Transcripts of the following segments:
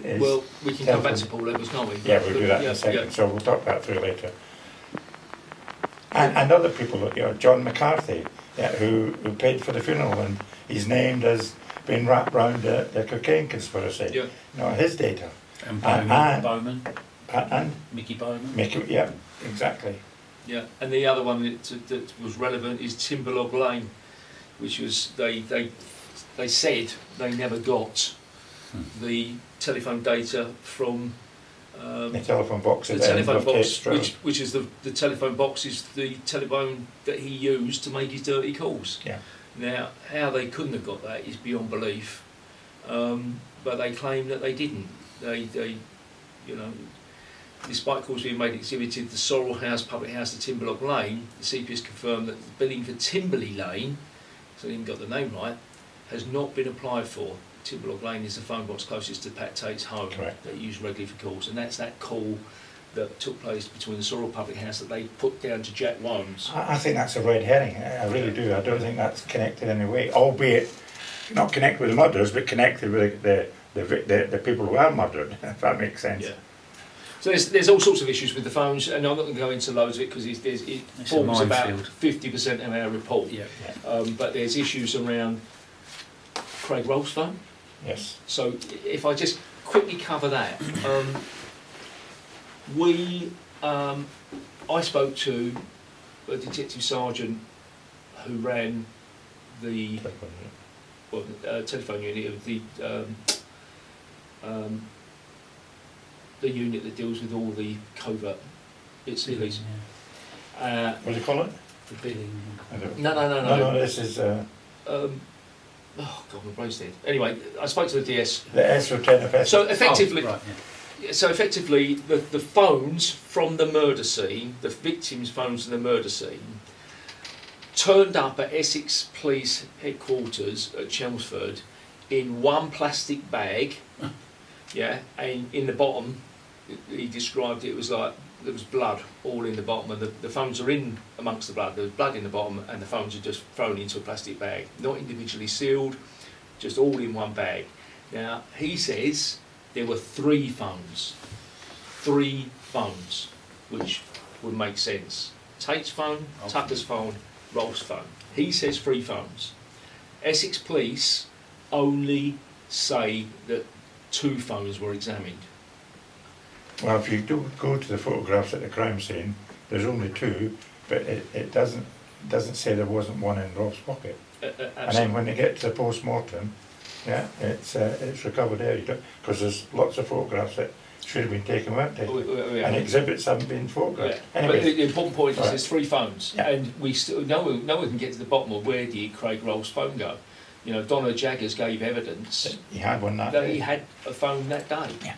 is... Well, we can come back to Paul Evans, can't we? Yeah, we'll do that in a second, so we'll talk that through later. And other people, you know, John McCarthy, who paid for the funeral, and he's named as being wrapped around the cocaine conspiracy. Yeah. You know, his data. And Bowman. And Mickey Bowman. Yeah, exactly. Yeah, and the other one that was relevant is Timberlog Lane, which was they said they never got the telephone data from The telephone box. the at the end telephone of box, Tate's Road. which is the telephone box is the telephone that he used to make his dirty calls. Yeah. Now, how they couldn't have got that is beyond belief, but they claim that they didn't. They you know, despite calls being made exhibited the Sorrel House, Public House to Timberlog Lane, the CPS confirmed that the billing for Timberley Lane, so they even got the name right, has not been applied for. Timberlog Lane is the phone box closest to Pat Tate's home. Correct. That he used regularly for calls, and that's that call that took place between the Sorrel Public House that they put down to Jack Wones. I think that's a red herring. I really do. I don't think that's connected in any way, albeit not connected with the murderers, but connected with the people who are murdered, if that makes sense. Yeah. So there's all sorts of issues with the phones, and I'm not going to go into loads of it because it forms about 50% of our report. Yeah. But there's issues around Craig Rolfe's phone. Yes. So if I just quickly cover that, I spoke to a detective sergeant who ran the telephone unit of the unit that deals with all the covert bits of police. What do you call it? The billing. No. This is... oh God, my brain's dead. Anyway, I spoke to the DS. The S return of Essex. So effectively, Right, the phones from the murder scene, the victims' phones from the murder scene, turned up at Essex Police Headquarters at Chelmsford in one plastic bag. Yeah, and in the bottom, he described it was like there was blood all in the bottom, and the phones are in amongst the blood. There was blood in the bottom, and the phones are just thrown into a plastic bag, not individually sealed, just all in one bag. Now, he says there were three phones, which would make sense. Tate's phone, Tucker's phone, Rolfe's phone. He says 3 phones. Essex Police only say that 2 phones were examined. Well, if you do go to the photographs at the crime scene, there's only 2, but it doesn't say there wasn't one in Rolfe's pocket. And then when they get to the post-mortem, yeah, it's recovered there, because there's lots of photographs that should have been taken, weren't they? And exhibits haven't been photographed. Yeah. Anyway, but the important point is there's 3 phones, yeah. and we still no one can get to the bottom of where did Craig Rolfe's phone go. You know, Donna Jaggers gave evidence he had one that that day. he had a phone that day. Yeah.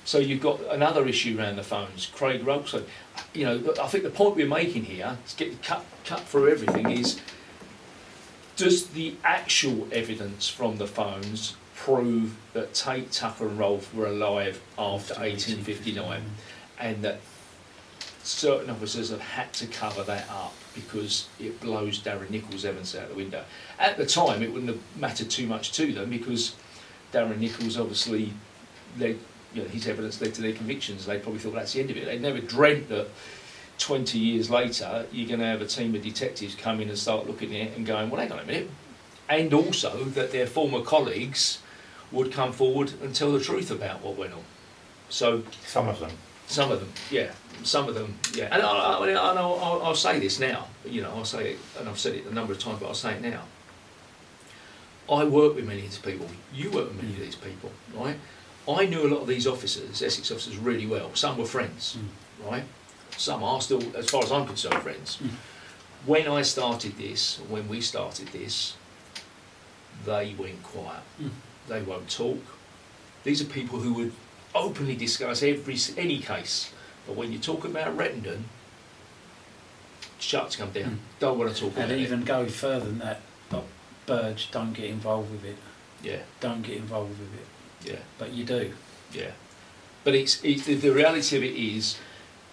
So you've got another issue around the phones. Craig Rolfe. So, you know, I think the point we're making here, to get cut through everything, is does the actual evidence from the phones prove that Tate, Tucker and Rolfe were alive after 1859, and that certain officers have had to cover that up because it blows Darren Nichols' evidence out the window. At the time, it wouldn't have mattered too much to them because Darren Nichols obviously led, you know, his evidence led to their convictions. They probably thought that's the end of it. They never dreamt that 20 years later you're going to have a team of detectives come in and start looking at it and going, well, hang on a minute. And also that their former colleagues would come forward and tell the truth about what went on. So Some of them, yeah. And I'll say this now, you know, I'll say it, and I've said it a number of times, but I'll say it now. I work with many of these people. You work with many of these people, right? I knew a lot of these officers, Essex officers, really well. Some were friends, right? Some are still, as far as I'm concerned, friends. When we started this, they went quiet. They won't talk. These are people who would openly discuss any case, but when you talk about Rettendon, shuts come down. Don't want to talk about it. And even go further than that, Burge, don't get involved with it. Yeah. Don't get involved with it. Yeah. But you do. Yeah. But it's the reality of it is,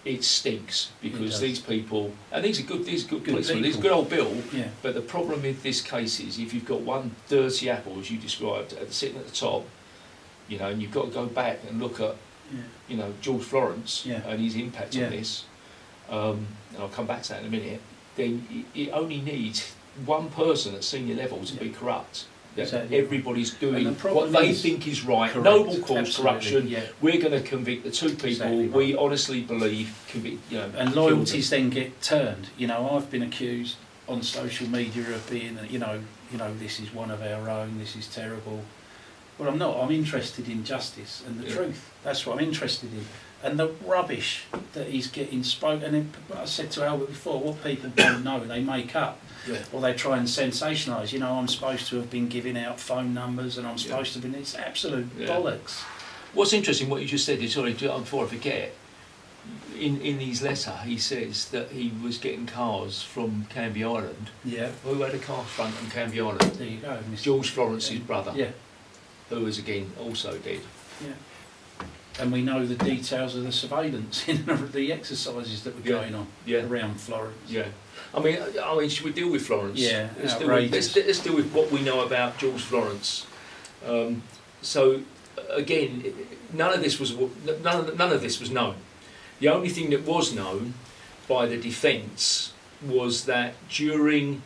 it stinks because these people, and these are good policemen, these are good old Bill. Yeah. But the problem with this case is, if you've got one dirty apple, as you described, sitting at the top, you know, and you've got to go back and look at, Yeah. you know, George Florence Yeah. and his impact Yeah. on this, and I'll come back to that in a minute, then it only needs one person at senior level to be corrupt. That Exactly. everybody's And doing the what problem they is- think is right, Correct. noble cause Absolutely, corruption. yeah. We're going to convict the two people Exactly we right. honestly believe convict, you know, And killed loyalties then get turned. You know, I've been accused on social media of being, you know, this is one of our own, this is terrible. Well, I'm not. I'm interested in justice and the Yeah. truth. That's what I'm interested in. And the rubbish that he's getting spoken. And I said to Albert before, what people don't know, they make up. Yeah. Or they try and sensationalise. You know, I'm supposed to have been giving out phone numbers, and I'm supposed to have been. It's absolute Yeah. bollocks. What's interesting, what you just said, is, sorry, before I forget, in his letter he says that he was getting cars from Canvey Island. Yeah. Who had a car front on Canvey Island? There you go. Mr. George Florence's brother, Yeah. who was again also dead. Yeah. And we know the details of the surveillance in the exercises that were Yeah. going on Yeah. around Florence. Yeah. I mean, should we deal with Florence? Yeah, Let's outrageous. let's deal with what we know about George Florence. So again, none of this was known. The only thing that was known by the defence was that during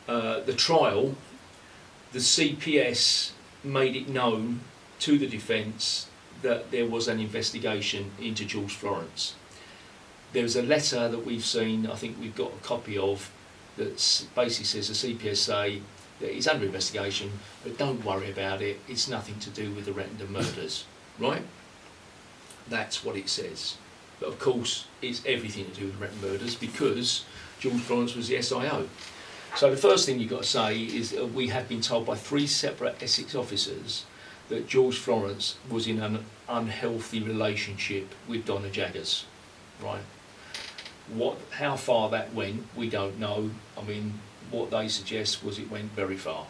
the trial, the CPS made it known to the defence that there was an investigation into George Florence. There's a letter that we've seen, I think we've got a copy of, that basically says the CPS say that it's under investigation, but don't worry about it, it's nothing to do with the Rettendon murders, right? That's what it says. But of course, it's everything to do with the Rettendon murders because George Florence was the SIO. So the first thing you've got to say is that we have been told by 3 separate Essex officers that George Florence was in an unhealthy relationship with Donna Jaggers, right? How far that went, we don't know. I mean, what they suggest was it went very far.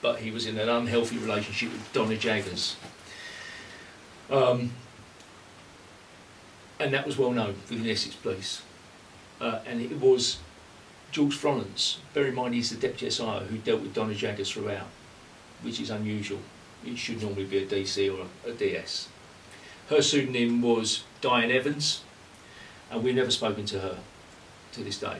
But he was in an unhealthy relationship with Donna Jaggers. And that was well known within Essex Police. And it was George Florence, bear in mind he's the Deputy SIO who dealt with Donna Jaggers throughout, which is unusual. It should normally be a DC or a DS. Her pseudonym was Diane Evans, and we've never spoken to her to this day.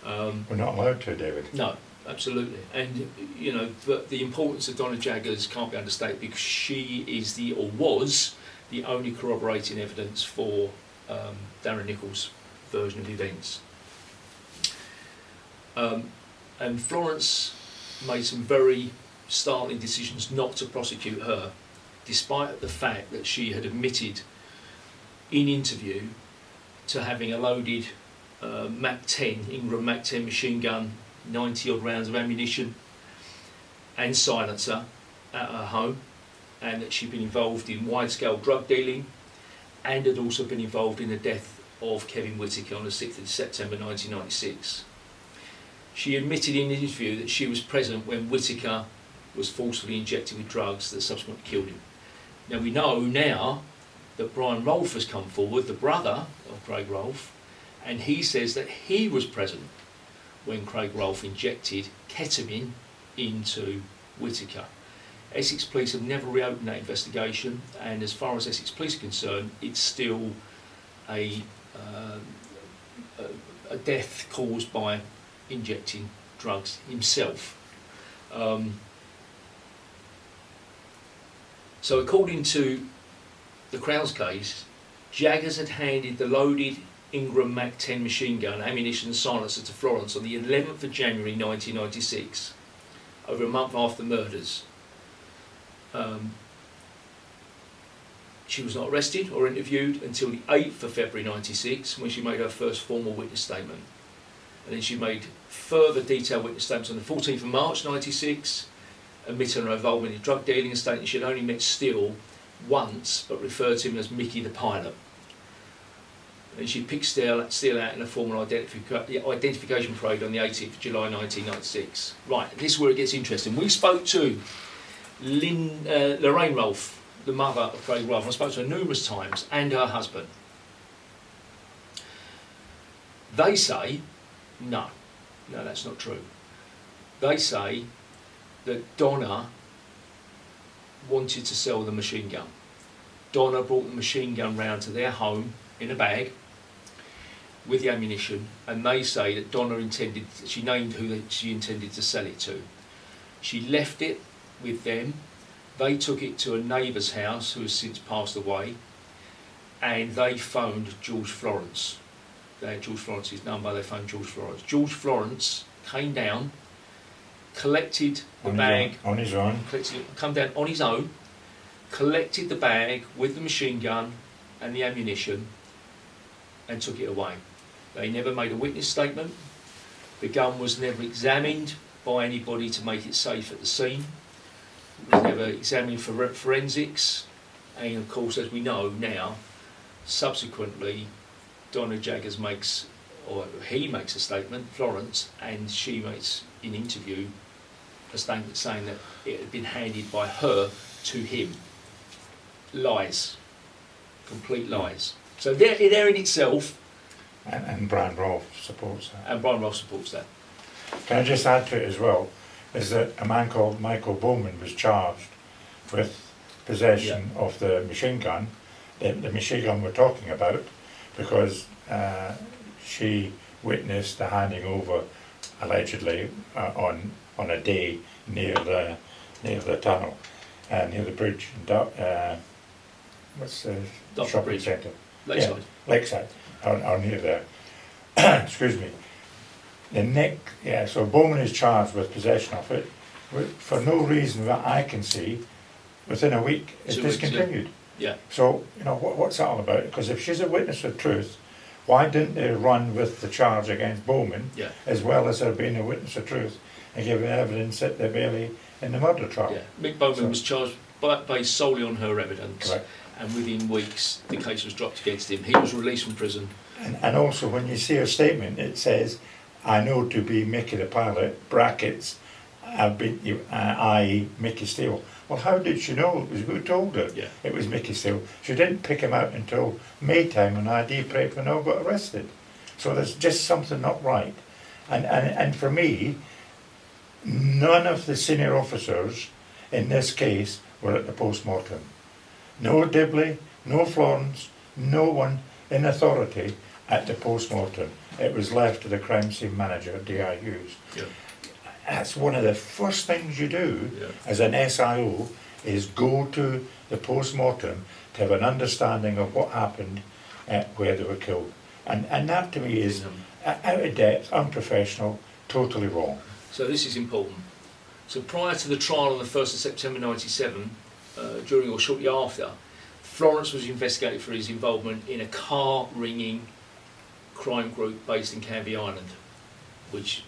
We're not allowed to, David. No, absolutely. And, you know, but the importance of Donna Jaggers can't be understated because she is or was the only corroborating evidence for Darren Nichols' version of events. And Florence made some very startling decisions not to prosecute her, despite the fact that she had admitted in interview to having a loaded Mac 10, Ingram Mac 10 machine gun, 90 odd rounds of ammunition and silencer at her home, and that she'd been involved in wide-scale drug dealing and had also been involved in the death of Kevin Whittaker on the 6th of September 1996. She admitted in an interview that she was present when Whittaker was forcefully injected with drugs that subsequently killed him. Now we know now that Brian Rolfe has come forward, the brother of Craig Rolfe, and he says that he was present when Craig Rolfe injected ketamine into Whittaker. Essex Police have never reopened that investigation, and as far as Essex Police are concerned, it's still a death caused by injecting drugs himself. So according to the Crown's case, Jaggers had handed the loaded Ingram Mac 10 machine gun, ammunition and silencer to Florence on the 11th of January 1996, over a month after the murders. She was not arrested or interviewed until the 8th of February 96, when she made her first formal witness statement. And then she made further detailed witness statements on the 14th of March 96, admitting her involvement in drug dealing and stating she had only met Steele once, but referred to him as Mickey the pilot. And she picked Steele out in a formal identification parade on the 18th of July 1996. Right, this is where it gets interesting. We spoke to Lorraine Rolfe, the mother of Craig Rolfe. I spoke to her numerous times, and her husband. They say, no, that's not true. They say that Donna wanted to sell the machine gun. Donna brought the machine gun round to their home in a bag with the ammunition, and they say that Donna she named who she intended to sell it to. She left it with them. They took it to a neighbour's house who has since passed away, and they phoned George Florence. They had George Florence's number, they phoned George Florence. George Florence came down, collected the bag. On his own. Come down on his own, collected the bag with the machine gun and the ammunition, and took it away. They never made a witness statement. The gun was never examined by anybody to make it safe at the scene. It was never examined for forensics. And of course, as we know now, subsequently, Donna Jaggers makes a statement, Florence, and she makes in interview a statement saying that it had been handed by her to him. Lies. Complete lies. So there in itself. And Brian Rolfe supports that. And Brian Rolfe supports that. Can I just add to it as well, is that a man called Michael Bowman was charged with possession of the machine gun, the machine gun we're talking about, because she witnessed the handing over, allegedly, on a day near the tunnel, near the bridge, what's the shopping Bridge. centre? Lakeside. Yeah, Lakeside, or near there. Excuse me. So Bowman is charged with possession of it, for no reason that I can see. Within a week, it's 2 weeks, discontinued. Yeah. So, what's that all about? Because if she's a witness of truth, why didn't they run with the charge against Bowman, as well as her being a witness of truth, and giving evidence at the Bailey in the murder trial? Yeah. Mick Bowman was charged based solely on her evidence. Correct. And within weeks, the case was dropped against him. He was released from prison. And also, when you see her statement, it says, "I know to be Mickey the pilot," brackets, I've been, i.e. Mickey Steele. Well, how did she know? It was who told her it was Mickey Steele. She didn't pick him out until Maytime when ID Prep and all got arrested. So there's just something not right. And for me, none of the senior officers in this case were at the post-mortem. No Dibley, no Florence, no one in authority at the post-mortem. It was left to the crime scene manager, D.I. Hughes. Yeah. That's one of the first things you do as an SIO, is go to the post-mortem to have an understanding of what happened, where they were killed. And that to me is out of depth, unprofessional, totally wrong. So this is important. So prior to the trial on the 1st of September 97, during or shortly after, Florence was investigated for his involvement in a car-ringing crime group based in Canvey Island, which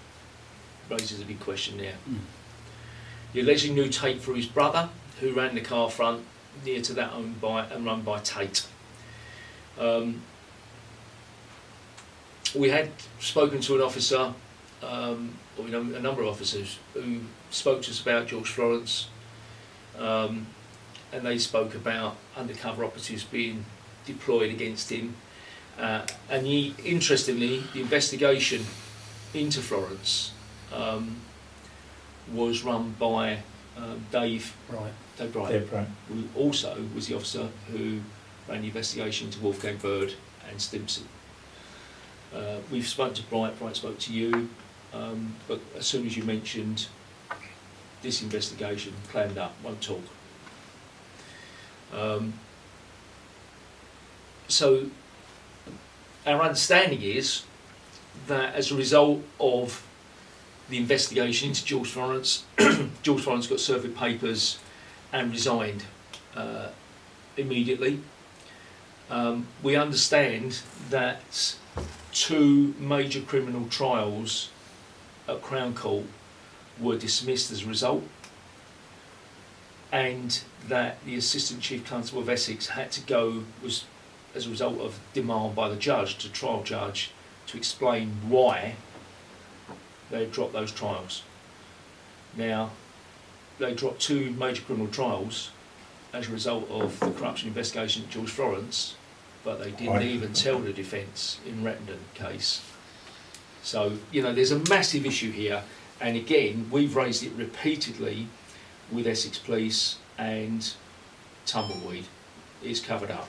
raises a big question there. He allegedly knew Tate through his brother, who ran the car front near to that owned by and run by Tate. We had spoken to an officer, or a number of officers, who spoke to us about George Florence, and they spoke about undercover operatives being deployed against him. And interestingly, the investigation into Florence was run by Dave Bright, who also was the officer who ran the investigation into Wolfgang Bird and Stimson. We've spoken to Bright spoke to you, but as soon as you mentioned this investigation, clammed up, won't talk. So our understanding is that as a result of the investigation into George Florence, George Florence got served with papers and resigned immediately. We understand that 2 major criminal trials at Crown Court were dismissed as a result, and that the Assistant Chief Constable of Essex had to go, was as a result of demand by the judge, the trial judge, to explain why they dropped those trials. Now, they dropped 2 major criminal trials as a result of the corruption investigation at George Florence, but they didn't even tell the defence in Rettendon case. So, there's a massive issue here, and again, we've raised it repeatedly with Essex Police and tumbleweed is covered up.